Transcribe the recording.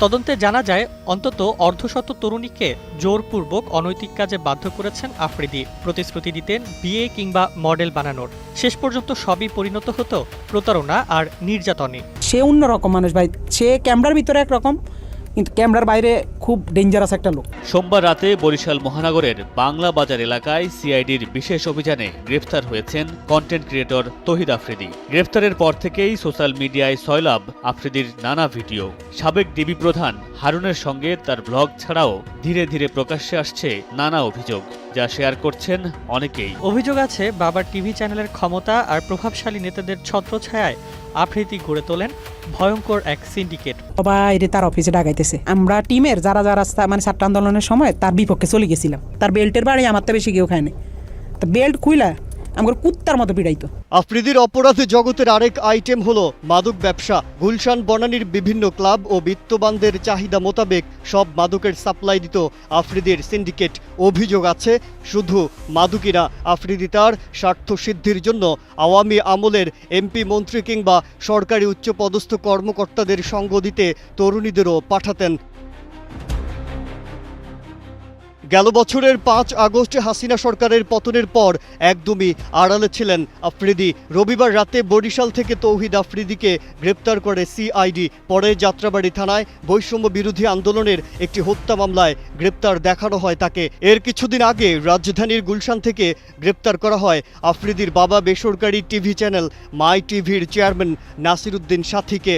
তদন্তে জানা যায় অন্তত অর্ধশত তরুণীকে জোরপূর্বক অনৈতিক কাজে বাধ্য করেছেন আফ্রিদি। প্রতিশ্রুতি দিতেন বিয়ে কিংবা মডেল বানানোর, শেষ পর্যন্ত সবই পরিণত হতো প্রতারণা আর নির্যাতনে। সে অন্যরকম মানুষ ভাই, সে ক্যামেরার ভিতরে একরকম, কিন্তু ক্যামেরার বাইরে খুব ডেঞ্জারাস একটা লোক। সোমবার রাতে বরিশাল মহানগরের বাংলা বাজার এলাকায় সিআইডির বিশেষ অভিযানে গ্রেফতার হয়েছেন কন্টেন্ট ক্রিয়েটর তৌহিদ আফ্রিদি। গ্রেফতারের পর থেকেই সোশ্যাল মিডিয়ায় সয়লাব আফ্রিদির নানা ভিডিও। সাবেক ডিবি প্রধান হারুনের সঙ্গে তার ব্লগ ছাড়াও ধীরে ধীরে প্রকাশ্যে আসছে নানা অভিযোগ, যা শেয়ার করছেন অনেকেই। অভিযোগ আছে বাবার টিভি চ্যানেলের ক্ষমতা আর প্রভাবশালী নেতাদের ছত্রছায়ায় আফ্রিদি গড়ে তোলেন ভয়ঙ্কর এক সিন্ডিকেট। সবাই তার অফিসে ডাকাইতেছে। আমরা টিমের যারা যারা মানে ছাত্র আন্দোলনের সময় তার বিপক্ষে চলে গেছিলাম। তার বেল্টের বাড়ি আমার তো বেশি কেউ খায়নি, তা বেল্ট খুইলা আমার কুত্তার মতো পিড়াইতো। আফ্রিদির অপরাধ জগতের আরেক আইটেম হলো মাদক ব্যবসা। গুলশান বনানীর বিভিন্ন ক্লাব ও বিত্তবানদের চাহিদা মোতাবেক সব মাদকের সাপ্লাই দিত আফ্রিদির সিন্ডিকেট। অভিযোগ আছে শুধু মাদকিরা, আফ্রিদি তার স্বার্থ সিদ্ধির জন্য আওয়ামী আমলের এমপি, মন্ত্রী কিংবা সরকারি উচ্চপদস্থ কর্মকর্তাদের সঙ্গ দিতে তরুণীদেরও পাঠাতেন। গেল বছরের 5 আগস্ট হাসিনা সরকারের পতনের পর একদমই আড়ালে ছিলেন আফ্রিদি। রবিবার রাতে বরিশাল থেকে তৌহিদ আফ্রিদিকে গ্রেপ্তার করে সিআইডি। পরে যাত্রাবাড়ী থানায় বৈষম্য বিরোধী আন্দোলনের একটি হত্যা মামলায় গ্রেপ্তার দেখানো হয় তাকে। এর কিছুদিন আগে রাজধানীর গুলশান থেকে গ্রেপ্তার করা হয় আফ্রিদির বাবা বেসরকারি টিভি চ্যানেল মাই টিভির চেয়ারম্যান নাসিরউদ্দিন সাথীকে।